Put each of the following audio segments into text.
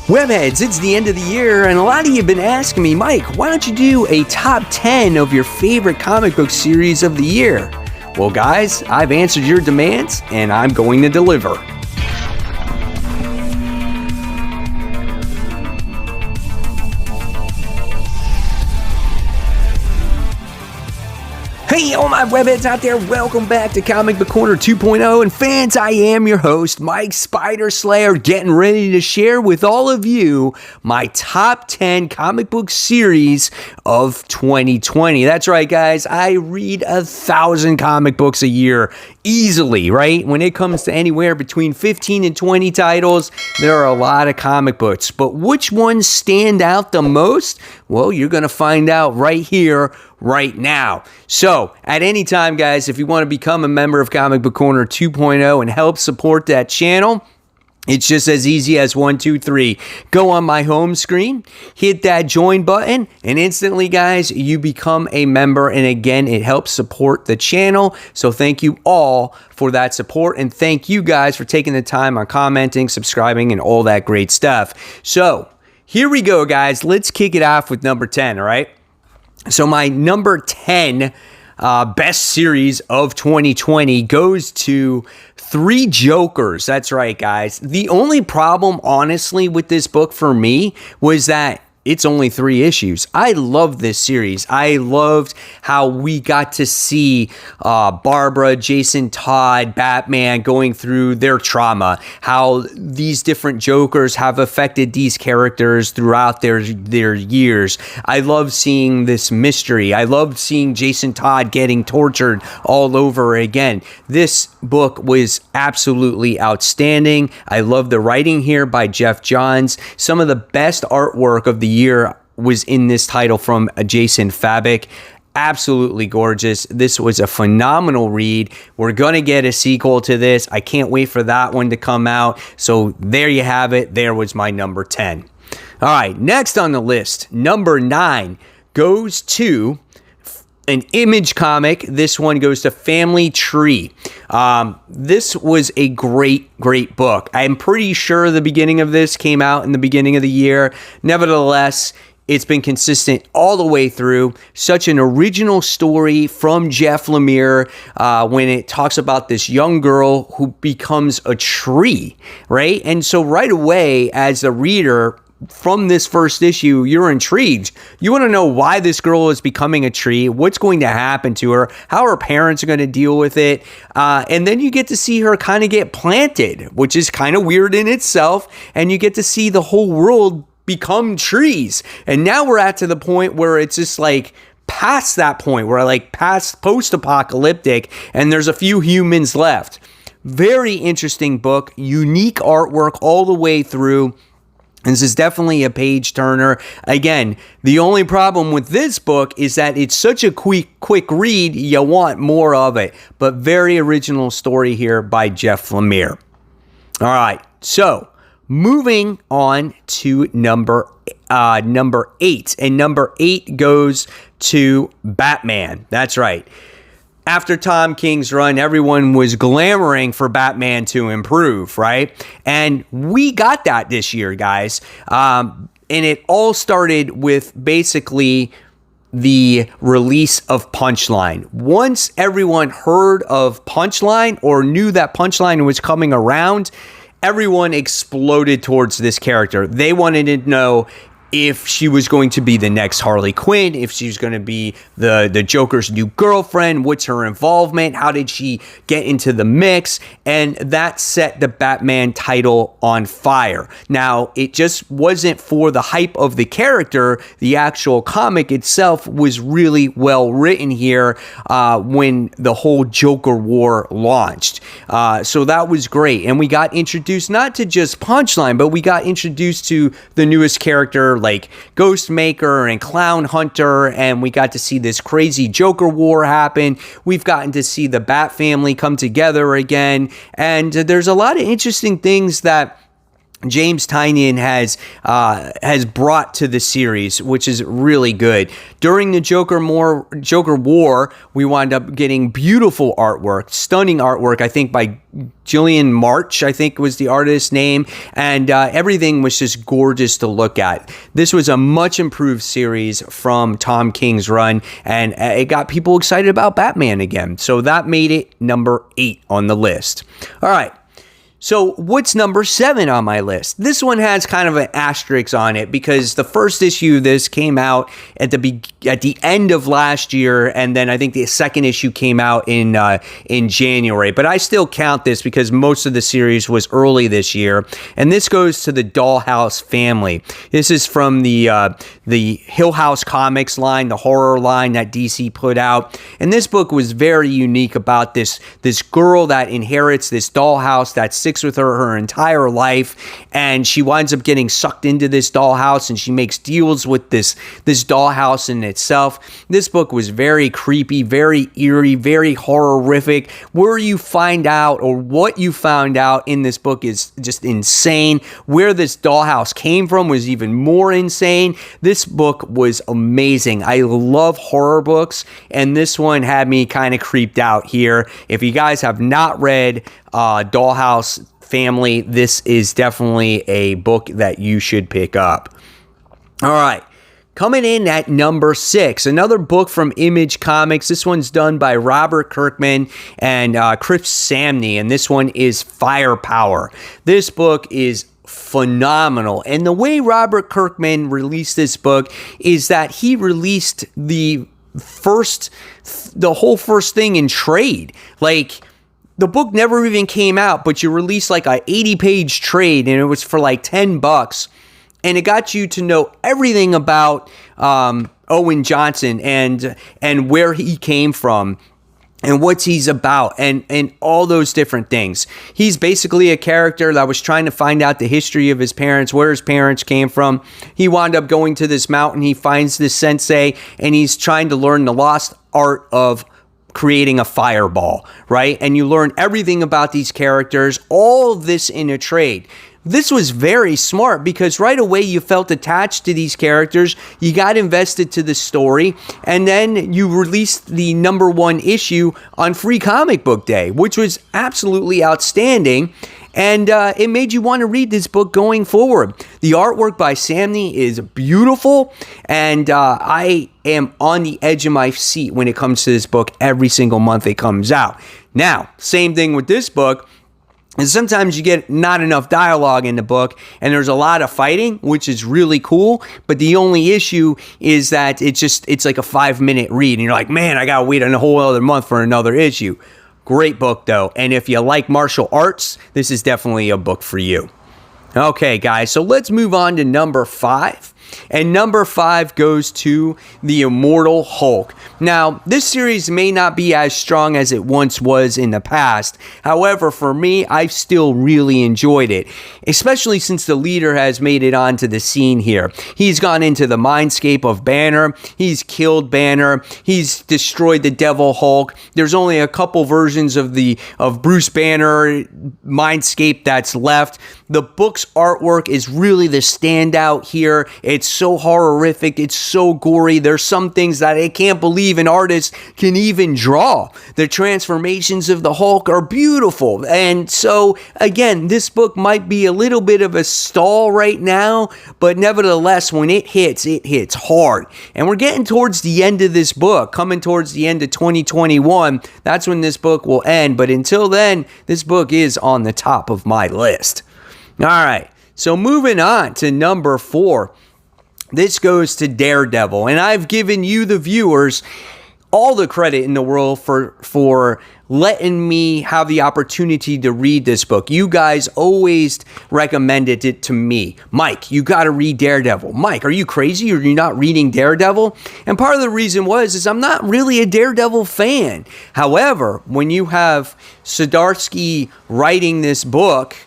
Webheads, it's the end of the year, and a lot of you have been asking me, Mike, why don't you do a top 10 of your favorite comic book series of the year? Well, guys, I've answered your demands, and I'm going to deliver. Hey, all my webheads out there, welcome back to Comic Book Corner 2.0, and fans, I am your host, Mike Spider Slayer, getting ready to share with all of you my top 10 comic book series of 2020. That's right, guys, I read 1,000 comic books a year easily, right? When it comes to anywhere between 15 and 20 titles, there are a lot of comic books, but which ones stand out the most? Well, you're going to find out right here, right now. So, at any time, guys, if you want to become a member of Comic Book Corner 2.0 and help support that channel, it's just as easy as 1, 2, 3. Go on my home screen, hit that join button, and instantly, guys, you become a member. And again, it helps support the channel. So thank you all for that support. And thank you guys for taking the time on commenting, subscribing, and all that great stuff. So here we go, guys. Let's kick it off with number 10, all right? So my number 10 best series of 2020 goes to Three Jokers. That's right, guys. The only problem, honestly, with this book for me was that it's only 3 issues. I love this series. I loved how we got to see Barbara, Jason Todd, Batman going through their trauma, how these different Jokers have affected these characters throughout their years. I love seeing this mystery. I loved seeing Jason Todd getting tortured all over again. This book was absolutely outstanding. I love the writing here by Jeff Johns. Some of the best artwork of the year was in this title from Jason Fabok. Absolutely gorgeous. This was a phenomenal read. We're going to get a sequel to this. I can't wait for that one to come out. So there you have it. There was my number 10. All right, next on the list, number 9 goes to an Image comic. This one goes to Family Tree. This was a great book. I'm pretty sure the beginning of this came out in the beginning of the year. Nevertheless, it's been consistent all the way through. Such an original story from Jeff Lemire when it talks about this young girl who becomes a tree, right? And so right away, as the reader, from this first issue, you're intrigued. You want to know why this girl is becoming a tree, what's going to happen to her, how her parents are going to deal with it. And then you get to see her kind of get planted, which is kind of weird in itself. And you get to see the whole world become trees. And now we're at to the point where it's just like past that point, where like past post-apocalyptic, and there's a few humans left. Very interesting book, unique artwork all the way through. This is definitely a page turner. Again, the only problem with this book is that it's such a quick read, you want more of it. But very original story here by Jeff Lemire. All right, so moving on to number 8. And number 8 goes to Batman. That's right. After Tom King's run, everyone was clamoring for Batman to improve, right? And we got that this year, guys. And it all started with basically the release of Punchline. Once everyone heard of Punchline or knew that Punchline was coming around, everyone exploded towards this character. They wanted to know if she was going to be the next Harley Quinn, if she was going to be the Joker's new girlfriend, what's her involvement, how did she get into the mix, and that set the Batman title on fire. Now, it just wasn't for the hype of the character. The actual comic itself was really well written here when the whole Joker War launched. So that was great, and we got introduced not to just Punchline, but we got introduced to the newest character like Ghostmaker and Clown Hunter, and we got to see this crazy Joker War happen. We've gotten to see the Bat family come together again, and there's a lot of interesting things that James Tynion has brought to the series, which is really good. During the Joker War, we wound up getting beautiful artwork, stunning artwork, I think by Jillian March, I think was the artist's name, and everything was just gorgeous to look at. This was a much improved series from Tom King's run, and it got people excited about Batman again. So that made it number 8 on the list. All right. So what's number 7 on my list? This one has kind of an asterisk on it because the first issue of this came out at the end of last year, and then I think the second issue came out in January. But I still count this because most of the series was early this year, and this goes to the Dollhouse family. This is from the Hill House Comics line, the horror line that DC put out, and this book was very unique about this girl that inherits this dollhouse that's with her entire life, and she winds up getting sucked into this dollhouse, and she makes deals with this dollhouse in itself. This book was very creepy, very eerie, very horrific. Where you find out, or what you found out in this book, is just insane. Where this dollhouse came from was even more insane. This book was amazing. I love horror books, and this one had me kind of creeped out here. If you guys have not read Dollhouse Family, this is definitely a book that you should pick up. All right. Coming in at number 6, another book from Image Comics. This one's done by Robert Kirkman and Chris Samney, and this one is Firepower. This book is phenomenal. And the way Robert Kirkman released this book is that he released the whole first thing in trade. Like, the book never even came out, but you released like a 80-page trade, and it was for like $10. And it got you to know everything about Owen Johnson and where he came from and what he's about and all those different things. He's basically a character that was trying to find out the history of his parents, where his parents came from. He wound up going to this mountain. He finds this sensei, and he's trying to learn the lost art of creating a fireball, right? And you learn everything about these characters, all of this in a trade. This was very smart because right away you felt attached to these characters, you got invested to the story, and then you released the number 1 issue on Free Comic Book Day, which was absolutely outstanding. And it made you want to read this book going forward. The artwork by Samney is beautiful, and I am on the edge of my seat when it comes to this book every single month it comes out. Now, same thing with this book. And sometimes you get not enough dialogue in the book, and there's a lot of fighting, which is really cool. But the only issue is that it's like a 5-minute read, and you're like, man, I gotta wait a whole other month for another issue. Great book, though. And if you like martial arts, this is definitely a book for you. Okay, guys, so let's move on to number 5. And number 5 goes to The Immortal Hulk. Now, this series may not be as strong as it once was in the past. However, for me, I've still really enjoyed it, especially since the leader has made it onto the scene here. He's gone into the mindscape of Banner. He's killed Banner. He's destroyed the Devil Hulk. There's only a couple versions of Bruce Banner mindscape that's left. The book's artwork is really the standout here. It's so horrific. It's so gory. There's some things that I can't believe an artist can even draw. The transformations of the Hulk are beautiful. And so, again, this book might be a little bit of a stall right now, but nevertheless, when it hits hard. And we're getting towards the end of this book, coming towards the end of 2021. That's when this book will end. But until then, this book is on the top of my list. All right, so moving on to number 4. This goes to Daredevil, and I've given you, the viewers, all the credit in the world for letting me have the opportunity to read this book. You guys always recommended it to me. Mike, you got to read Daredevil. Mike, are you crazy? Are you not reading Daredevil? And part of the reason is I'm not really a Daredevil fan. However, when you have Zdarsky writing this book,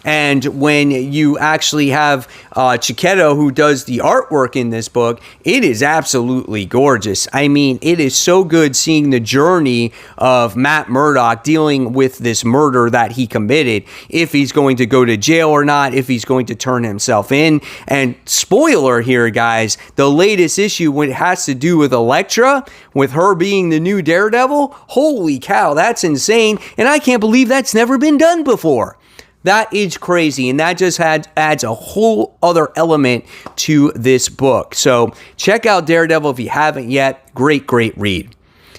And when you actually have Chiquetto, who does the artwork in this book, it is absolutely gorgeous. I mean, it is so good seeing the journey of Matt Murdock dealing with this murder that he committed, if he's going to go to jail or not, if he's going to turn himself in. And spoiler here, guys, the latest issue, when it has to do with Elektra, with her being the new Daredevil, holy cow, that's insane. And I can't believe that's never been done before. That is crazy, and that just adds a whole other element to this book. So check out Daredevil if you haven't yet. Great, great read.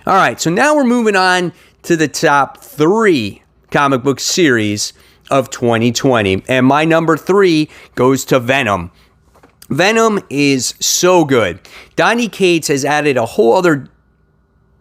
All right, so now we're moving on to the top 3 comic book series of 2020. And my number 3 goes to Venom. Venom is so good. Donny Cates has added a whole other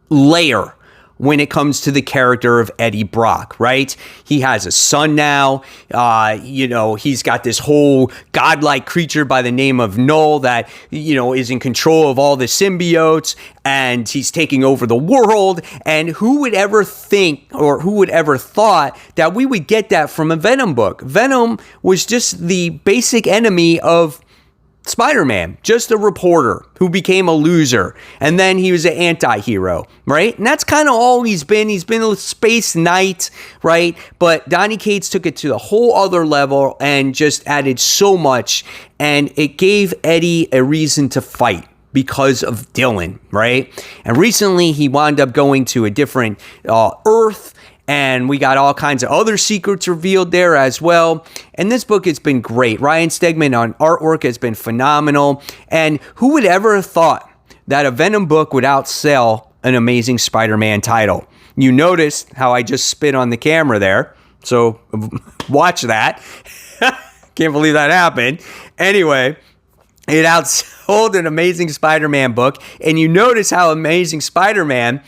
layer when it comes to the character of Eddie Brock, right? He has a son now. He's got this whole godlike creature by the name of Null that, is in control of all the symbiotes, and he's taking over the world. And who would ever think, or who would ever thought that we would get that from a Venom book? Venom was just the basic enemy of Spider-Man, just a reporter who became a loser, and then he was an anti-hero, right? And that's kind of all he's been. He's been a space knight, right? But Donny Cates took it to a whole other level and just added so much, and it gave Eddie a reason to fight because of Dylan, right? And recently he wound up going to a different Earth, and we got all kinds of other secrets revealed there as well. And this book has been great. Ryan Stegman on artwork has been phenomenal. And who would ever have thought that a Venom book would outsell an Amazing Spider-Man title? You noticed how I just spit on the camera there. So watch that. Can't believe that happened. Anyway, it outsold an Amazing Spider-Man book. And you notice how Amazing Spider-Man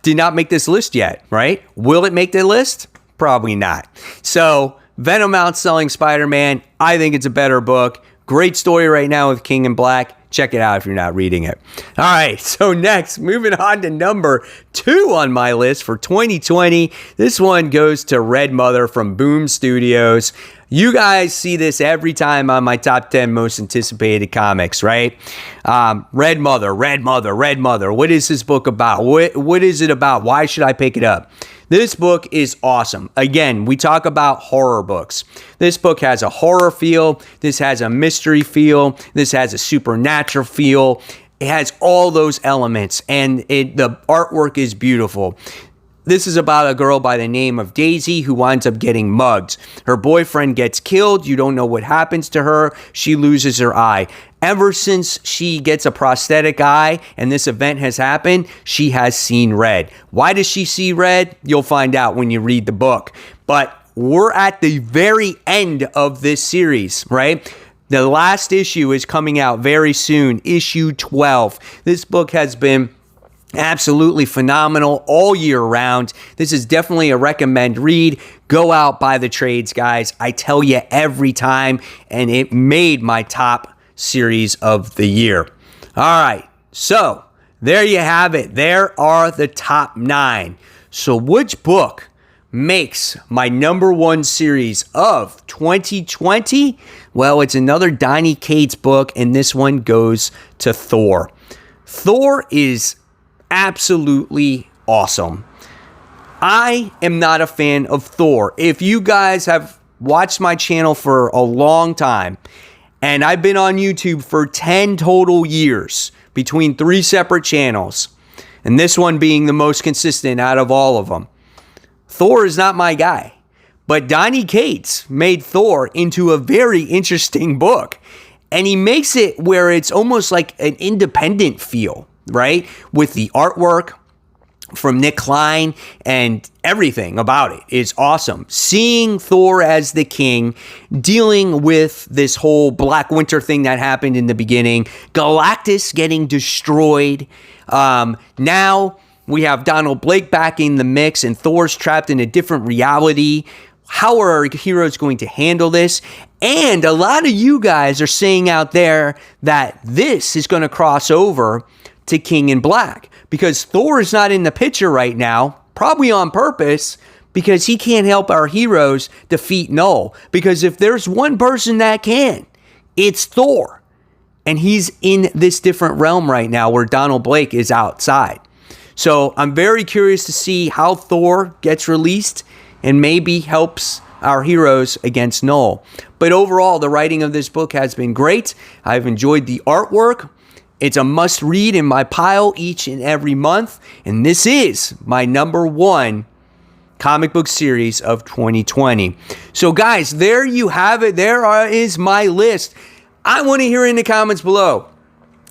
did not make this list yet, right? Will it make the list? Probably not. So Venom outselling Spider-Man. I think it's a better book. Great story right now with King in Black. Check it out if you're not reading it. All right, so next, moving on to number 2 on my list for 2020. This one goes to Red Mother from Boom Studios. You guys see this every time on my top 10 most anticipated comics, right? Red Mother. What is this book about? What is it about? Why should I pick it up? This book is awesome. Again, we talk about horror books. This book has a horror feel. This has a mystery feel. This has a supernatural feel. It has all those elements, and the artwork is beautiful. This is about a girl by the name of Daisy who winds up getting mugged. Her boyfriend gets killed. You don't know what happens to her. She loses her eye. Ever since she gets a prosthetic eye and this event has happened, she has seen red. Why does she see red? You'll find out when you read the book. But we're at the very end of this series, right? The last issue is coming out very soon, issue 12. This book has been absolutely phenomenal all year round. This is definitely a recommend read. Go out, buy the trades, guys. I tell you every time, and it made my top series of the year. All right, so there you have it. There are the top 9. So which book makes my number 1 series of 2020? Well, it's another Donny Cates book, and this one goes to Thor. Thor is absolutely awesome. I am not a fan of Thor. If you guys have watched my channel for a long time, and I've been on YouTube for 10 total years between 3 separate channels, and this one being the most consistent out of all of them, Thor is not my guy. But Donny Cates made Thor into a very interesting book, and he makes it where it's almost like an independent feel, right? With the artwork from Nick Klein, and everything about it is awesome. Seeing Thor as the king, dealing with this whole Black Winter thing that happened in the beginning, Galactus getting destroyed. Now we have Donald Blake back in the mix, and Thor's trapped in a different reality. How are our heroes going to handle this? And a lot of you guys are saying out there that this is going to cross over to King in Black, because Thor is not in the picture right now, probably on purpose, because he can't help our heroes defeat Null. Because if there's one person that can, it's Thor. And he's in this different realm right now where Donald Blake is outside. So I'm very curious to see how Thor gets released and maybe helps our heroes against Null. But overall, the writing of this book has been great. I've enjoyed the artwork. It's a must read in my pile each and every month. And this is my number one comic book series of 2020. So guys, there you have it. Is my list. I want to hear in the comments below.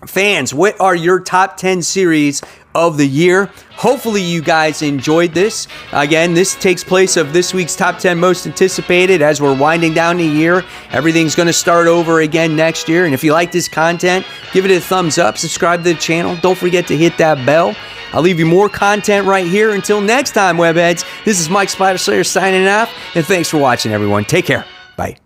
Fans, what are your top 10 series of the year? Hopefully you guys enjoyed this. Again, this takes place of this week's top 10 most anticipated as we're winding down the year. Everything's going to start over again next year. And if you like this content, give it a thumbs up, subscribe to the channel. Don't forget to hit that bell. I'll leave you more content right here. Until next time, webheads, this is Mike Spider Slayer signing off. And thanks for watching, everyone. Take care. Bye.